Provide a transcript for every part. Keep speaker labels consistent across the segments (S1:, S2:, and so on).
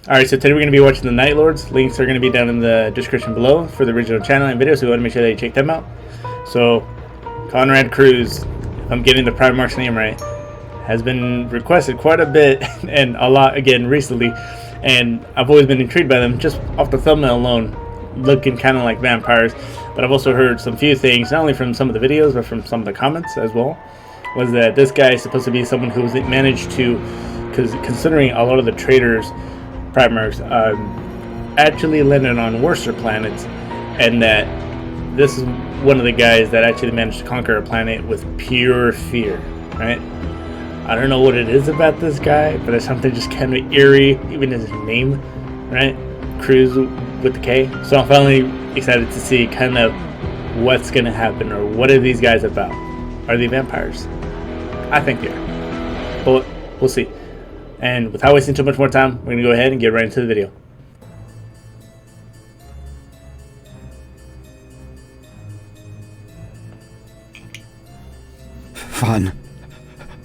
S1: Alright, so today we're going to be watching the Night Lords. Links are going to be down in the description below for the original channel and video, so we want to make sure that you check them out. So, Conrad Cruz, if I'm getting the Primarch's name right, has been requested quite a bit and a lot again recently, and I've always been intrigued by them just off the thumbnail alone, looking kind of like vampires. But I've also heard some few things, not only from some of the videos but from some of the comments as well, was that this guy is supposed to be someone who's managed to, because considering a lot of the traders Primarchs actually landed on worser planets, and that this is one of the guys that actually managed to conquer a planet with pure fear, right? I don't know what it is about this guy, but there's something just kind of eerie, even his name, right? Cruz with the K. So I'm finally excited to see kind of what's going to happen, or what are these guys about? Are they vampires? I think they are, but we'll see. And without wasting too much more time, we're going to go ahead and get right into the video.
S2: Fun.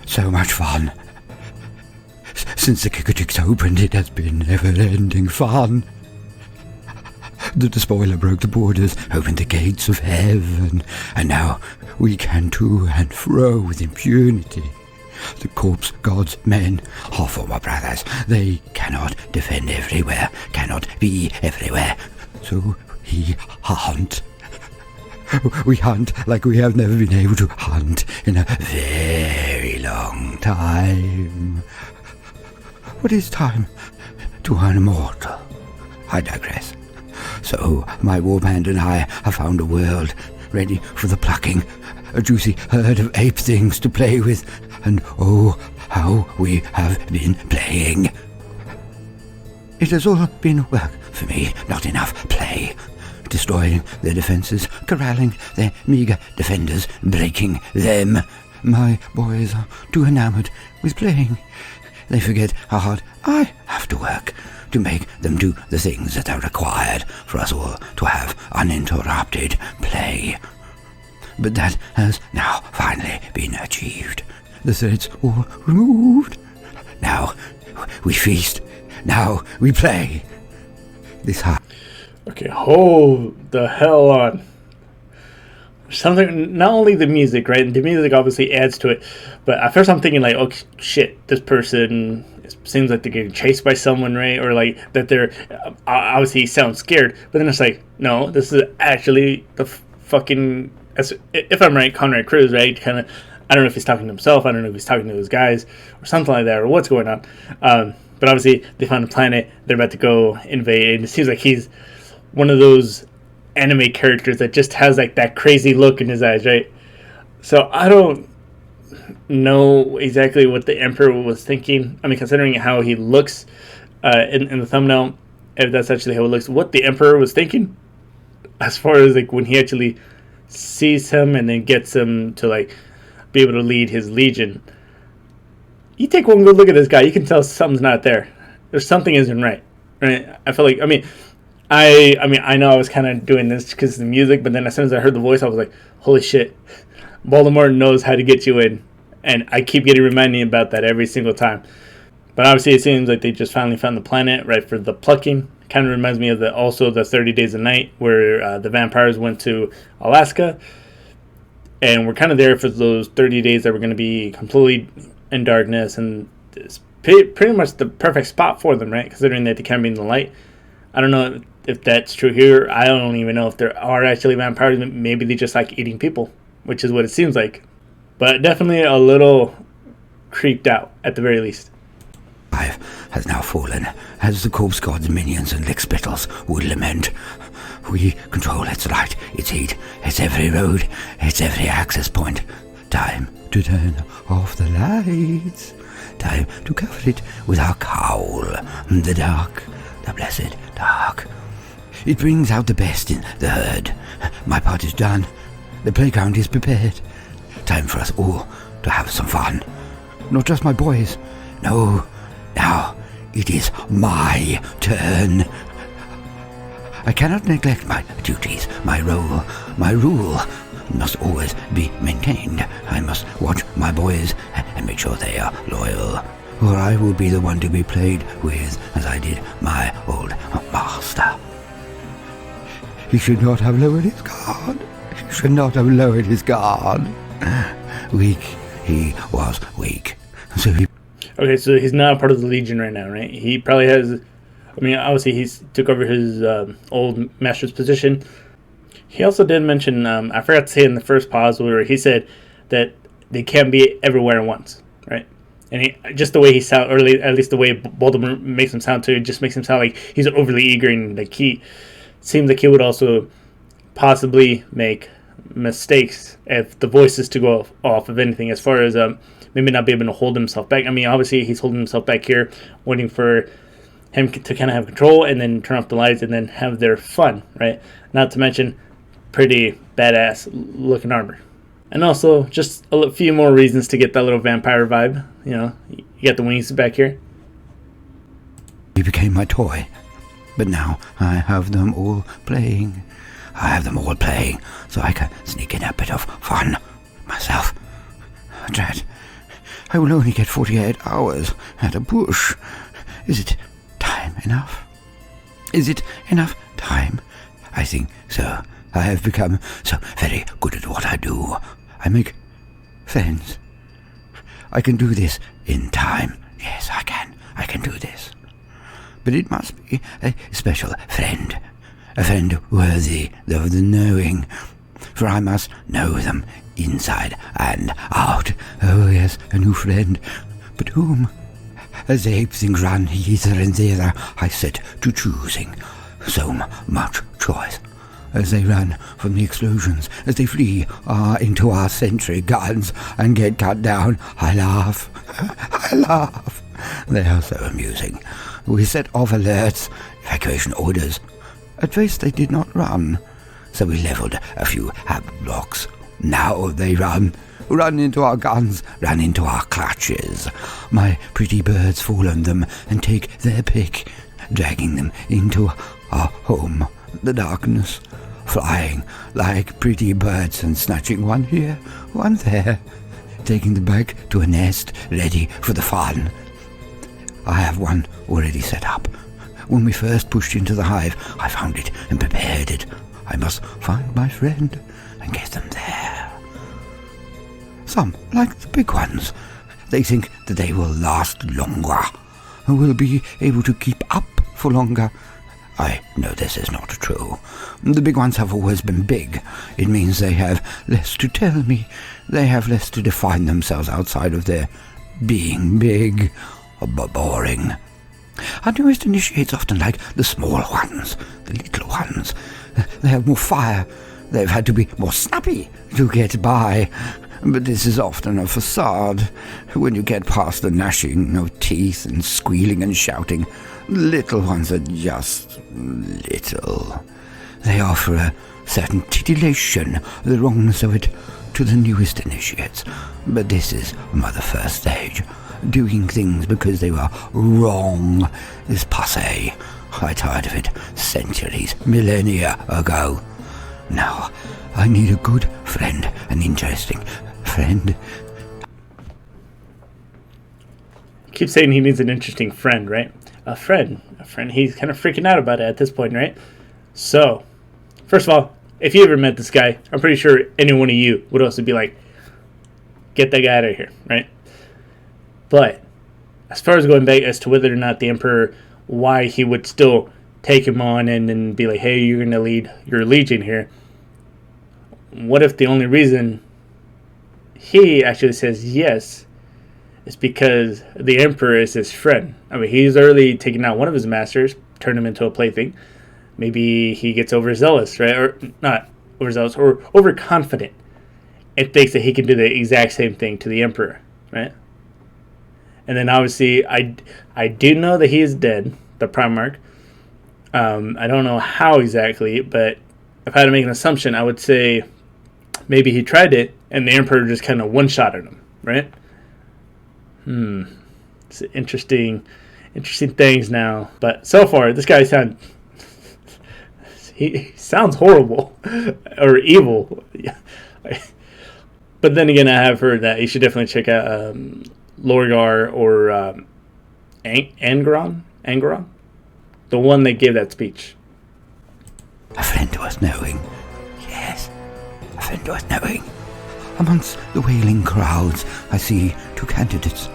S2: So much fun. Since the Kikatiks opened, it has been never-ending fun. The spoiler broke the borders, opened the gates of heaven, and now we can to and fro with impunity. The corpse gods' men are former brothers. They cannot defend everywhere, cannot be everywhere. So we hunt. We hunt like we have never been able to hunt in a very long time. What is time to an immortal? I digress. So my warband and I have found a world ready for the plucking, a juicy herd of ape things to play with, and oh, how we have been playing. It has all been work for me, not enough play. Destroying their defenses, corralling their meager defenders, breaking them. My boys are too enamored with playing. They forget how hard I have to work to make them do the things that are required for us all to have uninterrupted play. But that has now finally been achieved. The threats all removed. Now we feast. Now we play. This high.
S1: Okay, hold the hell on. Something, not only the music, right? The music obviously adds to it, but at first I'm thinking like, oh shit, this person, it seems like they're getting chased by someone, right? Or like that they're, obviously sounds scared, but then it's like, no, this is actually the fucking, if I'm right, Conrad Cruz, right? Kind of, I don't know if he's talking to himself, I don't know if he's talking to his guys, or something like that, or what's going on. But obviously they found a planet, they're about to go invade, and it seems like he's one of those anime characters that just has like that crazy look in his eyes, right? So I don't know exactly what the Emperor was thinking. I mean, considering how he looks in the thumbnail, if that's actually how it looks, what the Emperor was thinking as far as like when he actually sees him and then gets him to like be able to lead his legion. You take one good look at this guy, you can tell something's not there. There's something isn't right. I feel like, I mean, I know I was kind of doing this because of the music, but then as soon as I heard the voice, I was like, holy shit, Baldermort knows how to get you in. And I keep getting reminded about that every single time. But obviously it seems like they just finally found the planet, right, for the plucking. Kind of reminds me of also the 30 Days of Night, where the vampires went to Alaska. And we're kind of there for those 30 days that were going to be completely in darkness. And it's pretty much the perfect spot for them, right, considering that they can't be in the light. I don't know if that's true here. I don't even know if there are actually vampires. Maybe they just like eating people, which is what it seems like. But definitely a little creeped out, at the very least.
S2: Has now fallen, as the corpse god's minions and lickspittles would lament. We control its light, its heat, its every road, its every access point. Time to turn off the lights. Time to cover it with our cowl. The dark, the blessed dark. It brings out the best in the herd. My part is done. The playground is prepared. Time for us all to have some fun. Not just my boys. No, now it is my turn. I cannot neglect my duties, my role, my rule must always be maintained. I must watch my boys and make sure they are loyal. or I will be the one to be played with as I did my old master. He should not have lowered his guard. He should not have lowered his guard. Weak. He was weak. So he...
S1: Okay, so he's not a part of the Legion right now, right? He probably has... I mean, obviously he's took over his old master's position. He also did mention, I forgot to say in the first pause, where he said that they can't be everywhere at once, right? And just the way he sound, or at least the way Baldermort makes him sound too, it just makes him sound like he's overly eager, and like he seems like he would also possibly make mistakes if the voice is to go off of anything, as far as maybe not be able to hold himself back. I mean, obviously he's holding himself back here, waiting for him to kind of have control and then turn off the lights and then have their fun, right? Not to mention pretty badass looking armor. And also just a few more reasons to get that little vampire vibe. You know, you got the wings back here.
S2: He became my toy, but now I have them all playing. I have them all playing, so I can sneak in a bit of fun myself. Dad, I will only get 48 hours at a push. Is it time enough? Is it enough time? I think so. I have become so very good at what I do. I make friends. I can do this in time. Yes, I can. I can do this. But it must be a special friend. A friend worthy of the knowing. For I must know them inside and out. Oh yes, a new friend. But whom? As the ape things run hither and thither, I set to choosing. So much choice. As they run from the explosions, as they flee into our sentry guns and get cut down, I laugh. I laugh. They are so amusing. We set off alerts, evacuation orders. At first they did not run, so we leveled a few hab blocks. Now they run into our guns, run into our clutches. My pretty birds fall on them and take their pick, dragging them into our home, the darkness, flying like pretty birds and snatching one here, one there, taking them back to a nest ready for the fun. I have one already set up. When we first pushed into the hive, I found it and prepared it. I must find my friend and get them there. Some, like the big ones, they think that they will last longer and will be able to keep up for longer. I know this is not true. The big ones have always been big. It means they have less to tell me. They have less to define themselves outside of their being big or boring. Our newest initiates often like the small ones, the little ones. They have more fire. They've had to be more snappy to get by. But this is often a facade. When you get past the gnashing of teeth and squealing and shouting, the little ones are just little. They offer a certain titillation, the wrongness of it, to the newest initiates. But this is the first stage. Doing things because they were wrong is passé. I tired of it centuries, millennia ago. Now, I need a good friend, an interesting friend.
S1: Keep saying he needs an interesting friend, right? A friend. He's kind of freaking out about it at this point, right? So, first of all, if you ever met this guy, I'm pretty sure any one of you would also be like, get that guy out of here, right? But as far as going back as to whether or not the Emperor, why he would still take him on and then be like, hey, you're going to lead your legion here. What if the only reason he actually says yes is because the Emperor is his friend? I mean, he's already taken out one of his masters, turned him into a plaything. Maybe he gets overzealous, right? Or not overzealous, or overconfident and thinks that he can do the exact same thing to the Emperor, right? And then obviously, I do know that he is dead, the Primarch. I don't know how exactly, but if I had to make an assumption, I would say maybe he tried it, and the Emperor just kind of one-shotted him, right? It's interesting things now. But so far, this guy he sounds horrible or evil. But then again, I have heard that you should definitely check out Lorgar or Angron, the one that gave that speech.
S2: A friend worth knowing. Yes, a friend worth knowing. Amongst the wailing crowds, I see 2 candidates.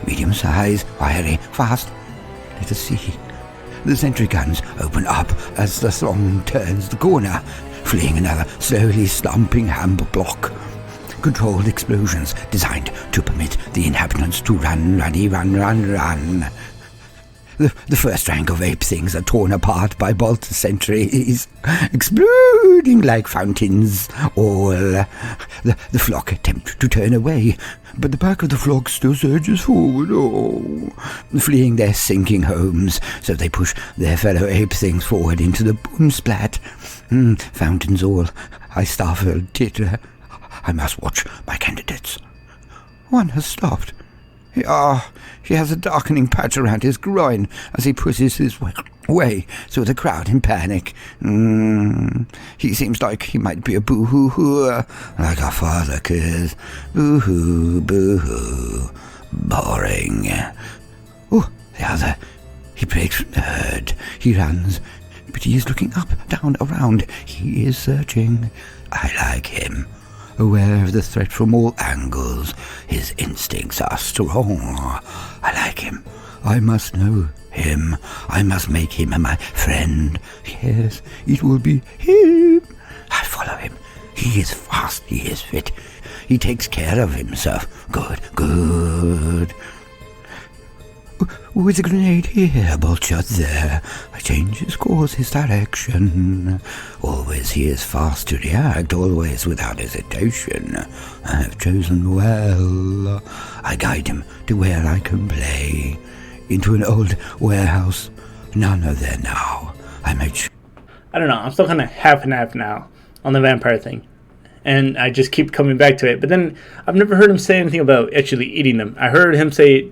S2: Medium size, wiry, fast. Let us see. The sentry guns open up as the throng turns the corner, fleeing another slowly slumping hammer block. Controlled explosions designed to permit the inhabitants to run. The first rank of ape things are torn apart by bolt sentries, exploding like fountains. All the flock attempt to turn away, but the back of the flock still surges forward, fleeing their sinking homes, so they push their fellow ape things forward into the boom splat. Fountains all, I startled titter. I must watch my candidates. One has stopped. He has a darkening patch around his groin as he pushes his way through the crowd in panic. He seems like he might be a boo-hoo-hooer, like our father could. Boo-hoo, boo-hoo. Boring. The other. He breaks from the herd. He runs, but he is looking up, down, around. He is searching. I like him. Aware of the threat from all angles, his instincts are strong. I like him. I must know him. I must make him my friend. Yes, it will be him. I follow him. He is fast. He is fit. He takes care of himself. Good. With a grenade here, bullshot there. I change his course, his direction. Always he is fast to react, always without hesitation. I have chosen well. I guide him to where I can play. Into an old warehouse. None are there now. I
S1: don't know, I'm still kind of half and half now on the vampire thing. And I just keep coming back to it. But then I've never heard him say anything about actually eating them. I heard him say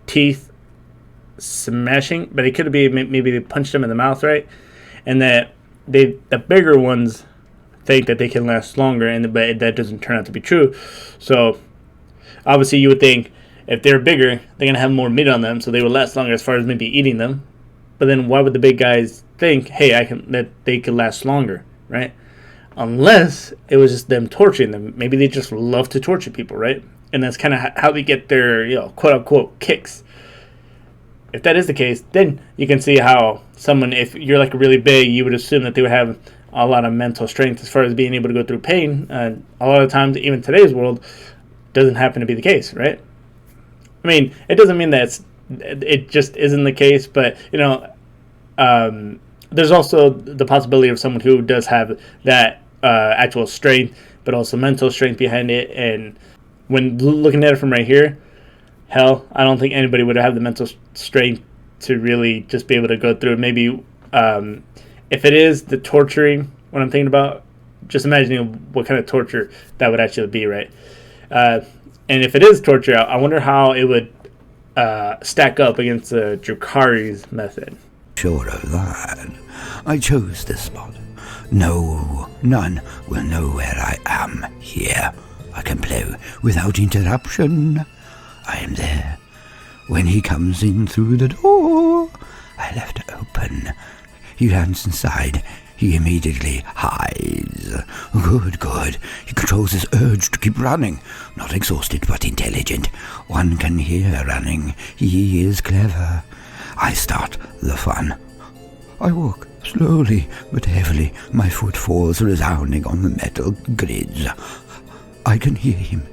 S1: teeth smashing, but it could be maybe they punched them in the mouth, right? And that the bigger ones think that they can last longer, but that doesn't turn out to be true. So obviously you would think if they're bigger, they're gonna have more meat on them, so they will last longer as far as maybe eating them. But then why would the big guys think, hey, that they could last longer, right? Unless it was just them torturing them. Maybe they just love to torture people, right? And that's kind of how they get their, quote unquote kicks. If that is the case, then you can see how someone, if you're like really big, you would assume that they would have a lot of mental strength as far as being able to go through pain. A lot of times, even today's world, doesn't happen to be the case, right? I mean, it doesn't mean that it just isn't the case, but, there's also the possibility of someone who does have that actual strength, but also mental strength behind it. And when looking at it from right here, hell, I don't think anybody would have the mental strength to really just be able to go through it. Maybe if it is the torturing, what I'm thinking about, just imagining what kind of torture that would actually be, right? And if it is torture, I wonder how it would stack up against Drukari's method.
S2: Sure of that. I chose this spot. No, none will know where I am here. I can play without interruption. I am there. When he comes in through the door, I left it open. He runs inside. He immediately hides. Good. He controls his urge to keep running. Not exhausted, but intelligent. One can hear running. He is clever. I start the fun. I walk slowly but heavily. My footfalls resounding on the metal grids. I can hear him.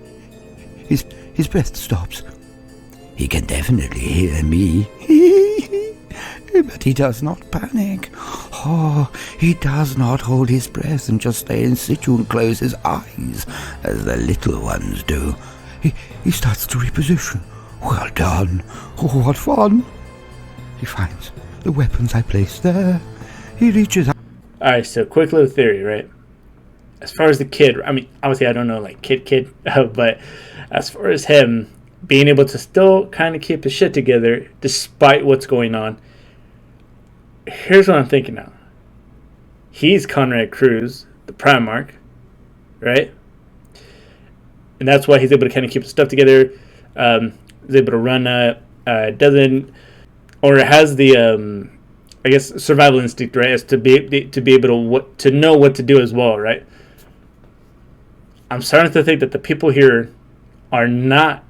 S2: His breath stops. He can definitely hear me. But he does not panic. He does not hold his breath and just stay in situ and close his eyes, as the little ones do. He starts to reposition. Well done. What fun. He finds the weapons I placed there. He reaches out.
S1: Alright, so quick little theory, right? As far as the kid, I mean, obviously I don't know, like, kid, but as far as him being able to still kind of keep his shit together despite what's going on, here's what I'm thinking now. He's Conrad Cruz, the Primarch, right? And that's why he's able to kind of keep his stuff together. He's able to run doesn't, or has the I guess survival instinct, right? As to be able to know what to do as well, right? I'm starting to think that the people here are not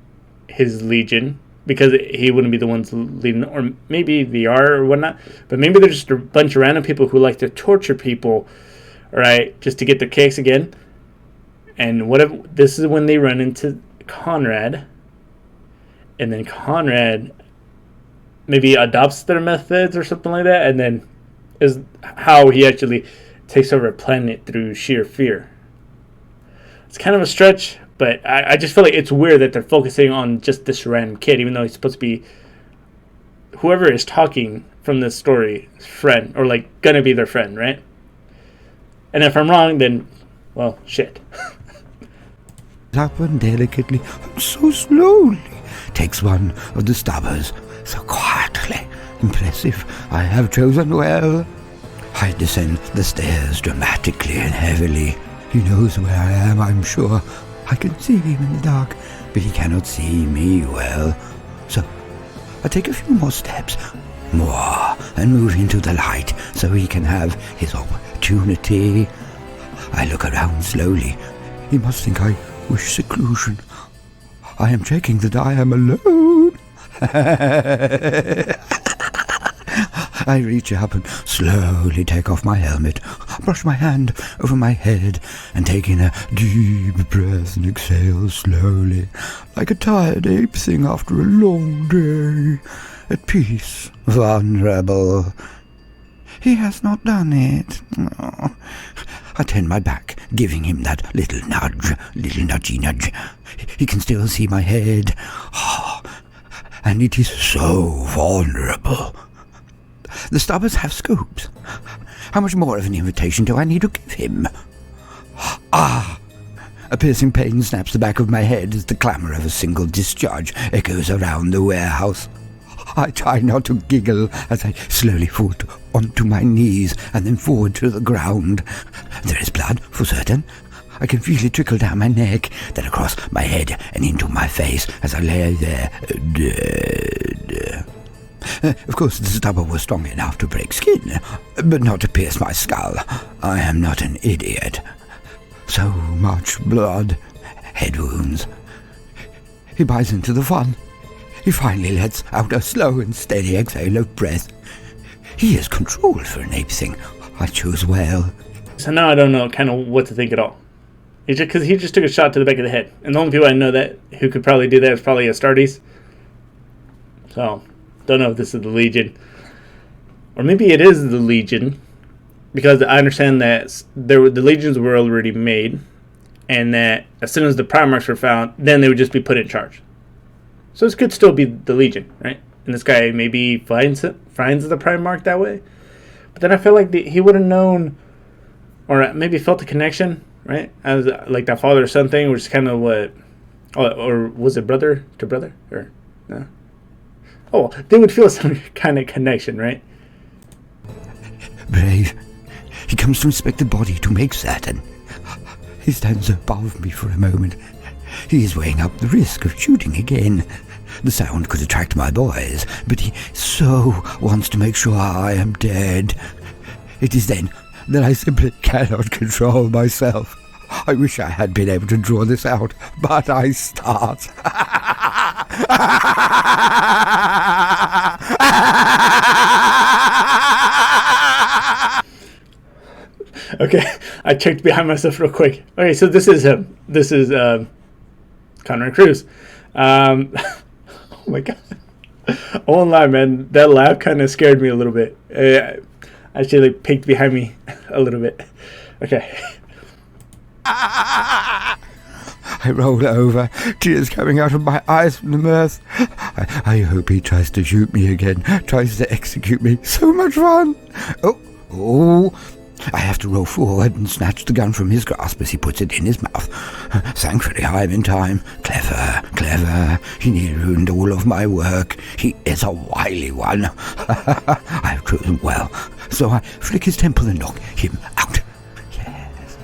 S1: his legion, because he wouldn't be the ones leading, or maybe they are or whatnot. But maybe they're just a bunch of random people who like to torture people, right, just to get their kicks again. And what if this is when they run into Conrad, and then Conrad maybe adopts their methods or something like that, and then is how he actually takes over a planet through sheer fear. It's kind of a stretch, but I just feel like it's weird that they're focusing on just this random kid, even though he's supposed to be whoever is talking from this story friend, or like gonna be their friend, right? And if I'm wrong, then, well, shit.
S2: Up and delicately, so slowly, takes one of the stabbers, so quietly. Impressive. I have chosen well. I descend the stairs dramatically and heavily. He knows where I am, I'm sure. I can see him in the dark, but he cannot see me well. So I take a few more steps, more, and move into the light so he can have his opportunity. I look around slowly. He must think I wish seclusion. I am checking that I am alone. I reach up and slowly take off my helmet, brush my hand over my head, and take in a deep breath and exhale slowly, like a tired ape thing after a long day. At peace, vulnerable. He has not done it. Oh. I turn my back, giving him that little nudgy nudge. He can still see my head. Oh, and it is so vulnerable. The stabbers have scopes. How much more of an invitation do I need to give him? Ah! A piercing pain snaps the back of my head as the clamour of a single discharge echoes around the warehouse. I try not to giggle as I slowly fall onto my knees and then forward to the ground. There is blood, for certain. I can feel it trickle down my neck, then across my head and into my face as I lay there dead. Of course, the stabber was strong enough to break skin, but not to pierce my skull. I am not an idiot. So much blood. Head wounds. He buys into the fun. He finally lets out a slow and steady exhale of breath. He is controlled for an ape thing. I chose well.
S1: So now I don't know kind of what to think at all. Because he just took a shot to the back of the head. And the only people I know that who could probably do that is probably Astartes. So, don't know if this is the Legion. Or maybe it is the Legion. Because I understand that the Legions were already made. And that as soon as the Primarchs were found, then they would just be put in charge. So this could still be the Legion, right? And this guy maybe finds the Primarch that way. But then I feel like he would have known, or maybe felt a connection, right? As like that father-son thing, which is kind of what, or was it brother to brother, or no? Oh, they would feel some kind of connection, right?
S2: Brave. He comes to inspect the body to make certain. He stands above me for a moment. He is weighing up the risk of shooting again. The sound could attract my boys, but he so wants to make sure I am dead. It is then that I simply cannot control myself. I wish I had been able to draw this out, but I start.
S1: Okay, I checked behind myself real quick. Okay, so this is him. This is Conrad Cruz. Oh my god. I won't lie, man. That laugh kind of scared me a little bit. Actually, like, peeked behind me a little bit. Okay.
S2: I roll over, tears coming out of my eyes from the mirth. I hope he tries to shoot me again, tries to execute me. So much fun! Oh! I have to roll forward and snatch the gun from his grasp as he puts it in his mouth. Thankfully, I'm in time. Clever. He nearly ruined all of my work. He is a wily one. I have chosen well, so I flick his temple and knock him out. Yes.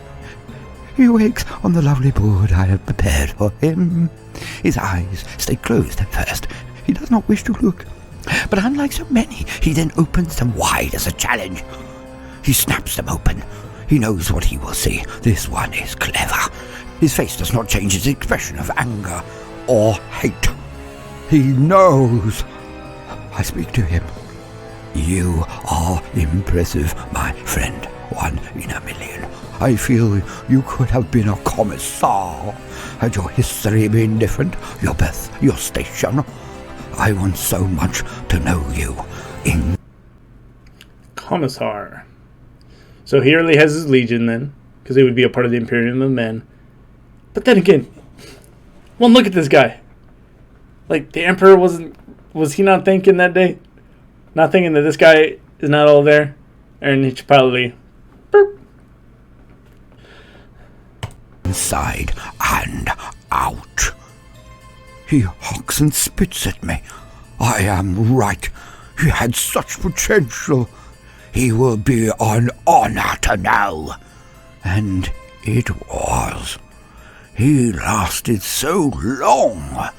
S2: He wakes on the lovely board I have prepared for him. His eyes stay closed at first. he does not wish to look. But unlike so many, he then opens them wide as a challenge. He snaps them open. He knows what he will see. This one is clever. His face does not change its expression of anger or hate. He knows. I speak to him. You are impressive, my friend. 1 in a million. I feel you could have been a commissar. Had your history been different, your birth, your station. I want so much to know you. In
S1: Commissar. So he really has his legion then, because he would be a part of the Imperium of Men. But then again, well, look at this guy. Like, the Emperor was he not thinking that day? Not thinking that this guy is not all there? And he should probably... Burp.
S2: Inside and out. He hocks and spits at me. I am right. He had such potential. He will be an honor to know. And it was. He lasted so long.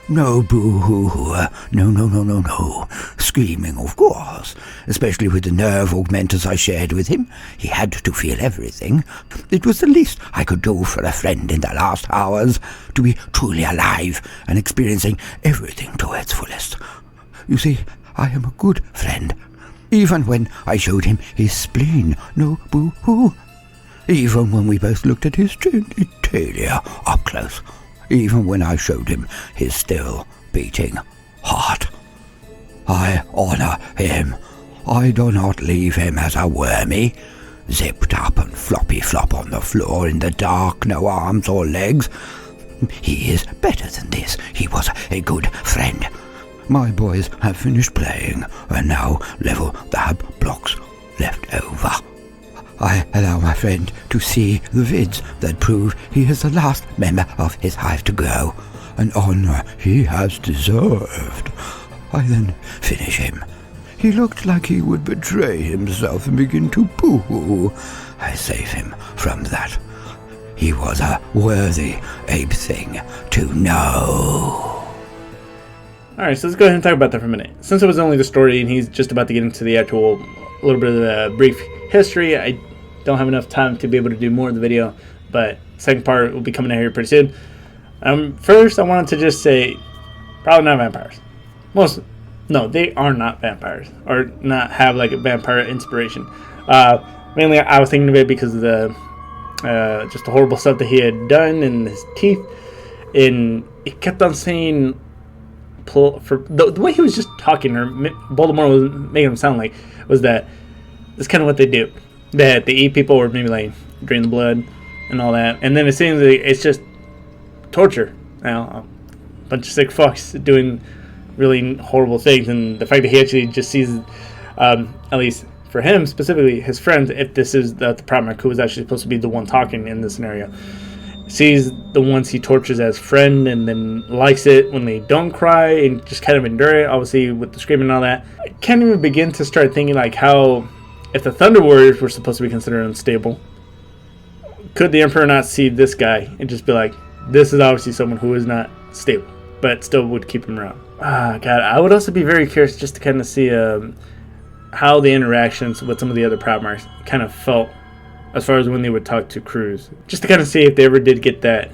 S2: No boo-hoo, no. Screaming, of course. Especially with the nerve augmenters I shared with him. He had to feel everything. It was the least I could do for a friend in the last hours, to be truly alive and experiencing everything to its fullest. You see, I am a good friend. Even when I showed him his spleen, no boo-hoo. Even when we both looked at his genitalia up close. Even when I showed him his still beating heart. I honor him. I do not leave him as a wormy, zipped up and floppy flop on the floor in the dark, no arms or legs. He is better than this. He was a good friend. My boys have finished playing and now level the hub blocks left over. I allow my friend to see the vids that prove he is the last member of his hive to go, an honor he has deserved. I then finish him. He looked like he would betray himself and begin to boo-hoo. I save him from that. He was a worthy ape thing to know.
S1: Alright, so let's go ahead and talk about that for a minute. Since it was only the story and he's just about to get into the actual little bit of the brief history, I don't have enough time to be able to do more of the video, but second part will be coming out here pretty soon. First, I wanted to just say, probably not vampires. No, they are not vampires, or not have like a vampire inspiration. Mainly, I was thinking of it because of the just the horrible stuff that he had done and his teeth, and it kept on saying. For the way he was just talking, or Baldermort was making him sound like, was that it's kind of what they do. That they eat people or maybe like drain the blood and all that, and then it seems like it's just torture. Now, a bunch of sick fucks doing really horrible things, and the fact that he actually just sees, at least for him specifically, his friends, if this is the Primarch who was actually supposed to be the one talking in this scenario, sees the ones he tortures as friend and then likes it when they don't cry and just kind of endure it, obviously with the screaming and all that. I can't even begin to start thinking like how, if the Thunder Warriors were supposed to be considered unstable, could the Emperor not see this guy and just be like, this is obviously someone who is not stable, but still would keep him around. God, I would also be very curious just to kind of see how the interactions with some of the other Primarchs kind of felt as far as when they would talk to crews, just to kind of see if they ever did get that,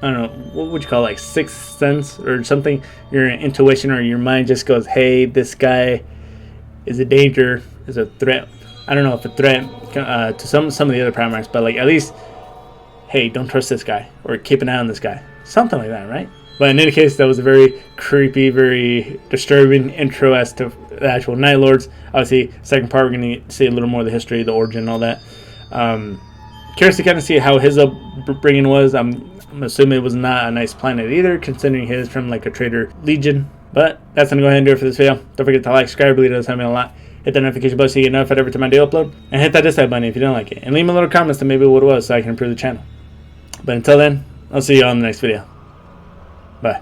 S1: I don't know, what would you call it, like sixth sense or something, your intuition or your mind just goes, hey, this guy is a danger, is a threat. I don't know if a threat to some of the other Primarchs, but like at least, hey, don't trust this guy, or keep an eye on this guy, something like that, right? But in any case, that was a very creepy, very disturbing intro as to the actual Night Lords. Obviously, second part, we're going to see a little more of the history, the origin, and all that. Curious to kind of see how his upbringing was. I'm assuming it was not a nice planet either, considering his from like a trader legion. But that's going to go ahead and do it for this video. Don't forget to like, subscribe, really does help me a lot. Hit that notification bell so you get notified every time I do upload. And hit that dislike button if you don't like it. And leave me a little comments to maybe what it was so I can improve the channel. But until then, I'll see you on the next video. Bye.